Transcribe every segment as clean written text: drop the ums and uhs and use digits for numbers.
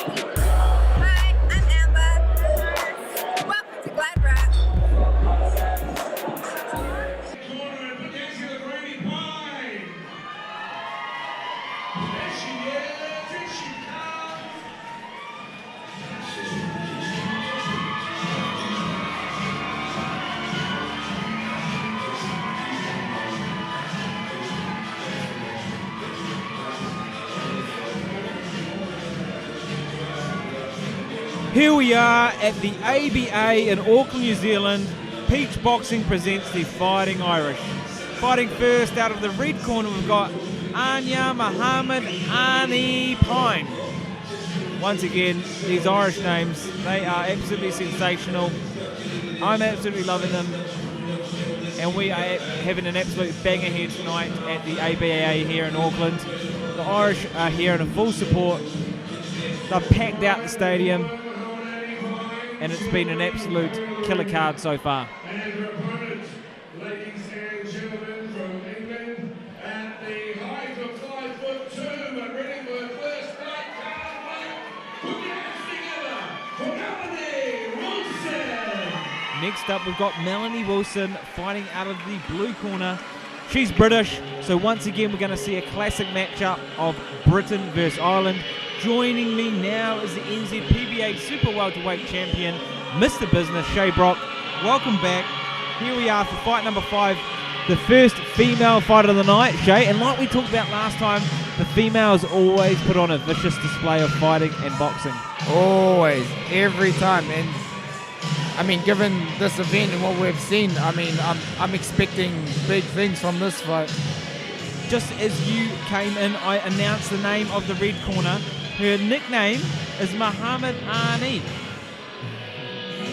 Hi, I'm Amber. Welcome to GladrapChannel. Corner against the Pyne. There she is, here she comes. Here we are at the ABA in Auckland, New Zealand. Peach Boxing presents the Fighting Irish. Fighting first out of the red corner, we've got Aine Mohammed Aine Pyne. Once again, these Irish names, they are absolutely sensational. I'm absolutely loving them. And we are having an absolute banger here tonight at the ABA here in Auckland. The Irish are here in full support. They've packed out the stadium, and it's been an absolute killer card so far. And her opponent, ladies and gentlemen, from England, at the height of 5'2", but ready for her first fight card. Put your hands together for Melanie Wilson. Next up, we've got Melanie Wilson fighting out of the blue corner. She's British, so once again, we're going to see a classic matchup of Britain versus Ireland. Joining me now is the NZPBA Super Welterweight Champion, Mr. Business, Shay Brock. Welcome back. Here we are for fight number 5, the first female fight of the night, Shay. And like we talked about last time, the females always put on a vicious display of fighting and boxing. Always, every time. And I mean, given this event and what we've seen, I mean, I'm expecting big things from this fight. Just as you came in, I announced the name of the red corner. Her nickname is Mohammed Aine.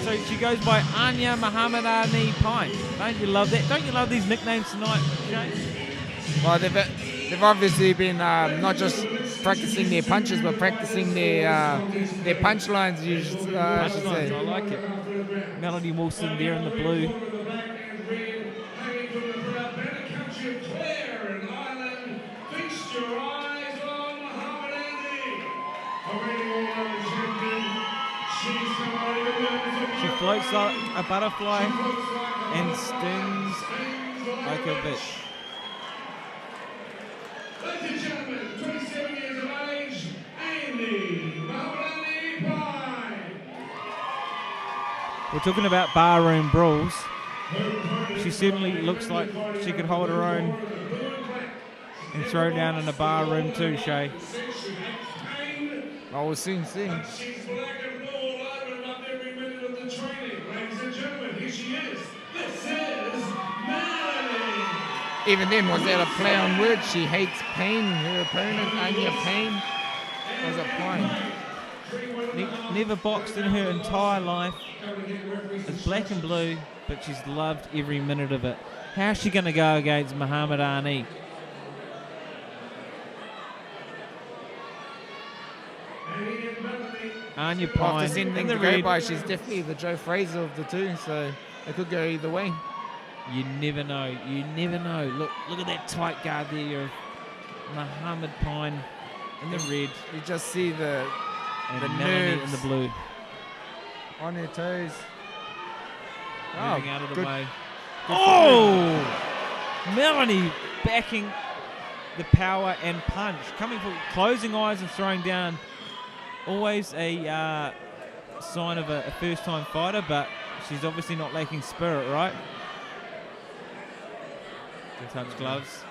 So she goes by Aine Mohammed Aine Pyne. Don't you love that? Don't you love these nicknames tonight, Jay? Well, they've obviously been not just practicing their punches, but practicing their punchlines. I should Punchlines, say. I like it. Melanie Wilson there in the blue. She floats like a butterfly and stings like a bitch. Ladies and gentlemen, 27 years of age, Aine Mohammed Pyne. We're talking about barroom brawls. She certainly looks like she could hold her own and throw down in a barroom too, Shay. I will soon see. She's black and blue all over and loved every minute of the training. Ladies and gentlemen, here she is. This is Melanie. Even then, was that a play on words? She hates pain. Her opponent, Anya Pyne, was a Pyne. Never boxed in her entire life. It's black and blue, but she's loved every minute of it. How's she going to go against Mohammed Aine? Anya Pyne After seeing in things the go red. by, she's definitely the Joe Fraser of the two, so it could go either way. You never know. You never know. Look at that tight guard there of Mohammed Pyne in the red You just see the and Melanie in the blue. on her toes. Moving out of the good. way. Oh! Melanie backing the power and punch. Coming for closing eyes and throwing down. Always a sign of a first-time fighter, but she's obviously not lacking spirit, right? Good touch gloves.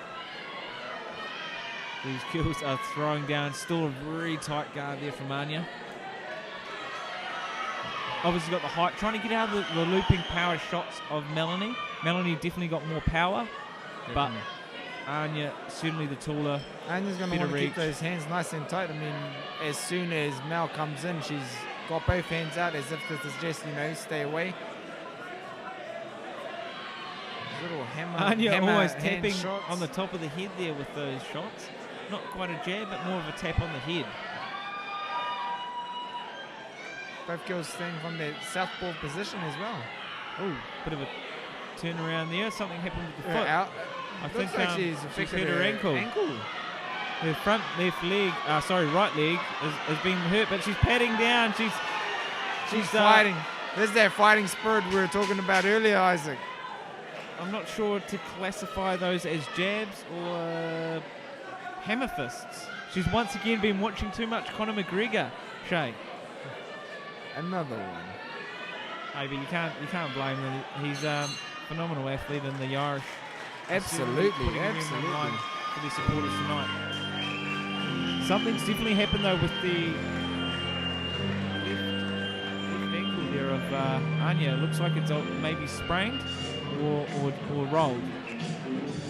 These girls are throwing down. Still a very tight guard there from Anya. Obviously got the height. Trying to get out of the looping power shots of Melanie. Melanie definitely got more power, but Anya certainly the taller. Anya's going to Bit of want to keep reach. those hands nice and tight. I mean, as soon as Mel comes in, she's got both hands out as if to suggest, stay away. Little hammer, Anya almost hand tapping shots. on the top of the head there with those shots. Not quite a jab, but more of a tap on the head. Both girls staying from their southpaw position as well. Oh, bit of a turn around there. Something happened with the foot. Out. I Looks think like she's she's affected hurt her ankle. Her front left leg, right leg has been hurt, but she's padding down. She's fighting. This is that fighting spirit we were talking about earlier, Isaac. I'm not sure to classify those as jabs or hammer fists. She's once again been watching too much Conor McGregor, Shay. Another one. Hey, but you can't blame him. He's a phenomenal athlete in the Irish. Absolutely. For the supporters tonight. Something's definitely happened though with the left ankle there of Aine. Looks like it's maybe sprained or rolled.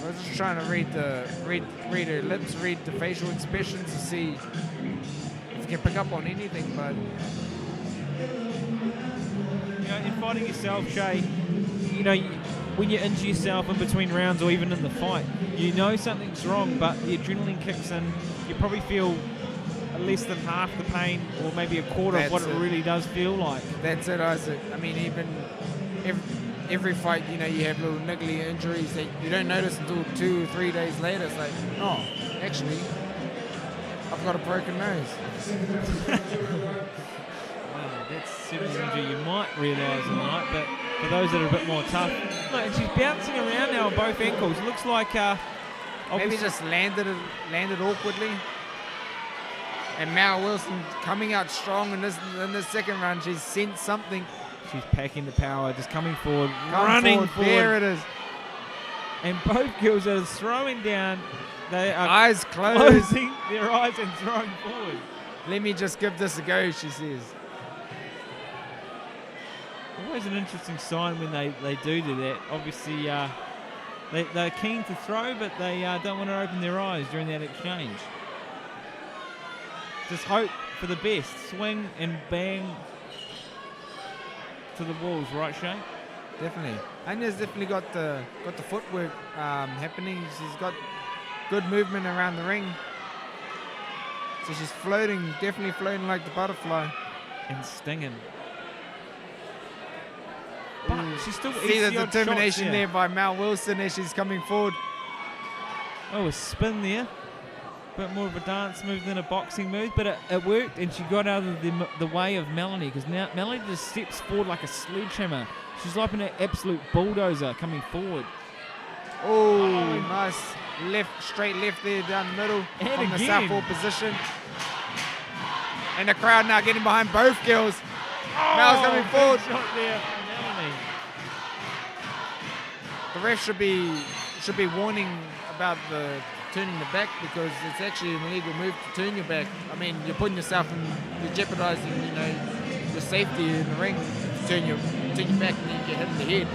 I was just trying to read her lips, read the facial expressions to see if you can pick up on anything, but in fighting yourself, Shay, when you're into yourself in between rounds or even in the fight, you know something's wrong, but the adrenaline kicks in. You probably feel less than half the pain or maybe a quarter of what it really does feel like. That's it, Isaac. I mean, even every fight, you have little niggly injuries that you don't notice until 2 or 3 days later. It's like, oh, actually, I've got a broken nose. That's certainly an injury you might realise tonight, but for those that are a bit more tough. Look, and she's bouncing around now on both ankles. It looks like maybe just landed awkwardly. And Mal Wilson coming out strong in this second run. She's sent something. She's packing the power, just coming forward, running forward. There it is. And both girls are throwing down. They are eyes closing their eyes and throwing forward. Let me just give this a go, she says. Always an interesting sign when they do that. Obviously, they're keen to throw, but they don't want to open their eyes during that exchange. Just hope for the best. Swing and bang to the walls, right, Shane? Definitely. Aine's definitely got the footwork happening. She's got good movement around the ring. So she's definitely floating like the butterfly. And stinging. But she's still see the determination there by Mal Wilson as she's coming forward. Oh, a spin there. Bit more of a dance move than a boxing move, but it worked, and she got out of the way of Melanie, because now Melanie just steps forward like a sledgehammer. She's like an absolute bulldozer coming forward. Oh, nice straight left there down the middle from the southpaw position. And the crowd now getting behind both girls. Mal's coming forward. Shot there from Melanie. The ref should be warning about the turning the back, because it's actually an illegal move to turn your back. I mean, you're putting yourself you're jeopardizing, your safety in the ring. Turn your back and then you get hit in the head.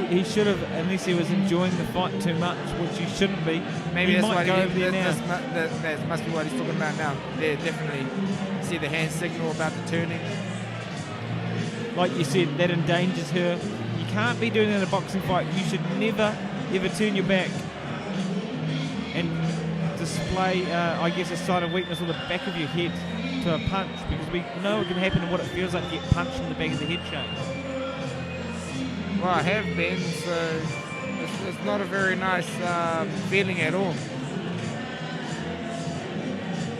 He should have, unless he was enjoying the fight too much, which he shouldn't be. Maybe that's what that must be what he's talking about now. There, definitely see the hand signal about the turning. Like you said, that endangers her. You can't be doing that in a boxing fight. You should never, ever turn your back and display, I guess, a sign of weakness on the back of your head to a punch, because we know it can happen and what it feels like to get punched in the back of the head, Shane. Well, I have been, so it's not a very nice feeling at all.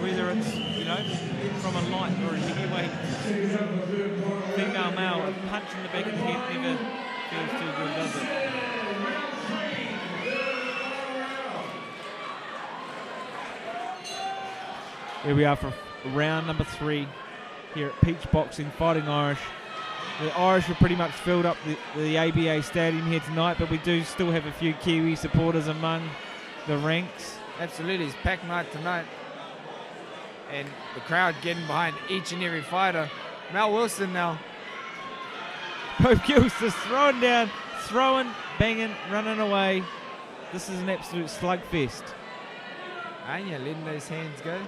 Whether it's, from a light or a heavyweight female male, a punch in the back of the head never feels too good, does it? Here we are for round number 3 here at Peach Boxing, Fighting Irish. The Irish are pretty much filled up the ABA stadium here tonight, but we do still have a few Kiwi supporters among the ranks. Absolutely, it's packed night tonight. And the crowd getting behind each and every fighter. Mal Wilson now. Both girls just throwing down, banging, running away. This is an absolute slugfest. Aine letting those hands go.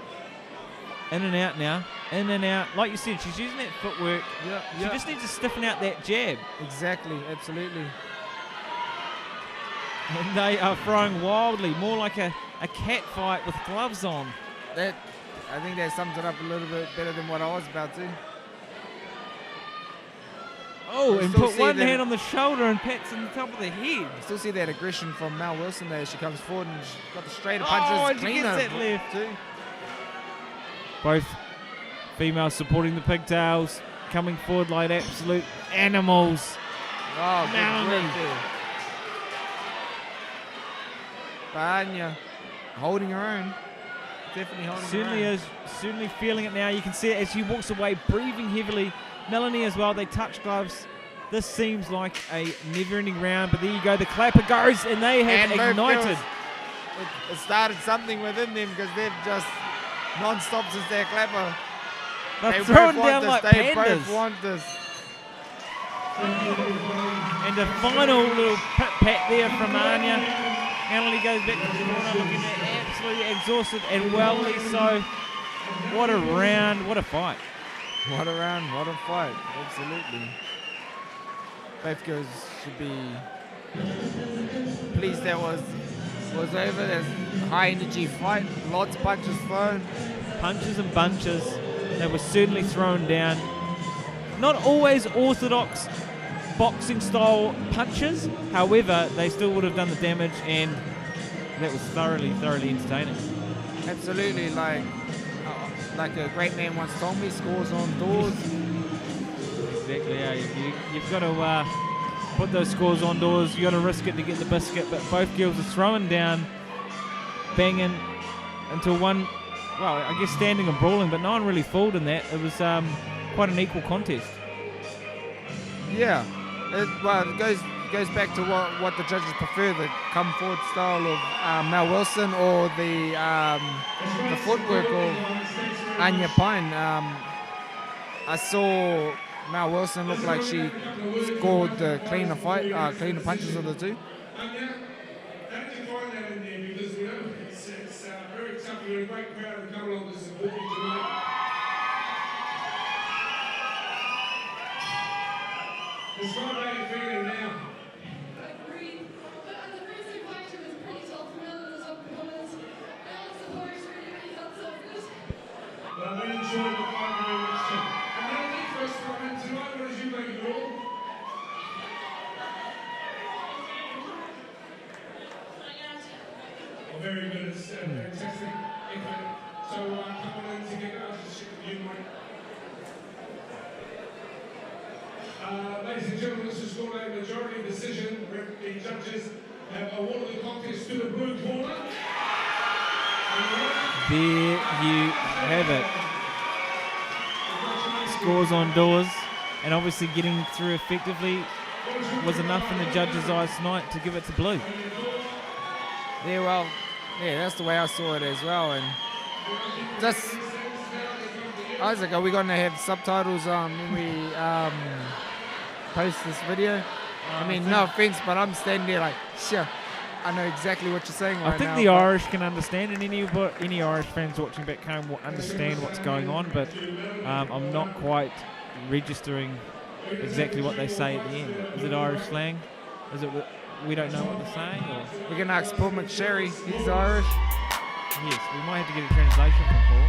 In and out now. In and out. Like you said, she's using that footwork. She just needs to stiffen out that jab. Exactly, absolutely. And they are throwing wildly, more like a cat fight with gloves on. I think that sums it up a little bit better than what I was about to. Oh, and still put see one that- hand on the shoulder and pats on the top of the head. Still see that aggression from Mel Wilson there. She comes forward and she's got the straighter Oh, punches. and she cleaner gets that left. too. Both females supporting the pigtails, coming forward like absolute animals. Oh, good Melanie. work there. Pyne holding her own. Definitely holding Certainly her own. is, certainly feeling it now. You can see it as she walks away, breathing heavily. Melanie as well, they touch gloves. This seems like a never-ending round, but there you go. The clapper goes, and they have And both ignited. girls, it started something within them because they've just non-stop since their clapper. They're They throwing both want down this. like They both pandas. want this. And the final little pit pat there from Anya. Melanie goes back to the corner looking absolutely exhausted, and wellly so. What a round, what a fight. What a round, what a fight. Absolutely. Both girls should be pleased that was over. There's a high energy fight, lots of punches thrown. Punches and bunches. They were certainly thrown down. Not always orthodox boxing style punches, however, they still would have done the damage, and that was thoroughly entertaining. Absolutely, like a great man once told me, scores on doors. Exactly, yeah. You've got to put those scores on doors. You've got to risk it to get the biscuit, but both girls are throwing down, banging until one, well, I guess standing and brawling, but no one really fooled in that. It was quite an equal contest. Yeah, it goes back to what the judges prefer, the come forward style of Mel Wilson or the footwork of Aine Pyne. I saw Mel Wilson look like she scored the cleaner punches of the two. How did you find that in there? Because we know it's very tough. You're a great crowd and come along to support you tonight. Describe how you're feeling now. Agreed. But the first fight was pretty tough. None of those opponents. Alex supporters really helped so good. Well, we enjoyed the fight very much too. And Melanie, first comment tonight, what did you make of it all? Oh, very good. It's fantastic. Excellent. So, coming in together, I'll just share with you, Mike. Ladies and gentlemen, this is scored a majority decision. The judges have awarded the contest to the blue corner. There you have it. Scores on doors, and obviously getting through effectively was enough in the judges' eyes tonight to give it to blue. Yeah, well, yeah, that's the way I saw it as well. And just, Isaac, are we going to have subtitles when we post this video? I mean, no offense, but I'm standing there like, sure, I know exactly what you're saying right now. I think the Irish can understand, and any Irish fans watching back home will understand what's going on, but I'm not quite registering exactly what they say at the end. Is it Irish slang? Is it we don't know what they're saying? Or? We're going to ask Paul McSherry, he's Irish. Yes, we might have to get a translation from Paul.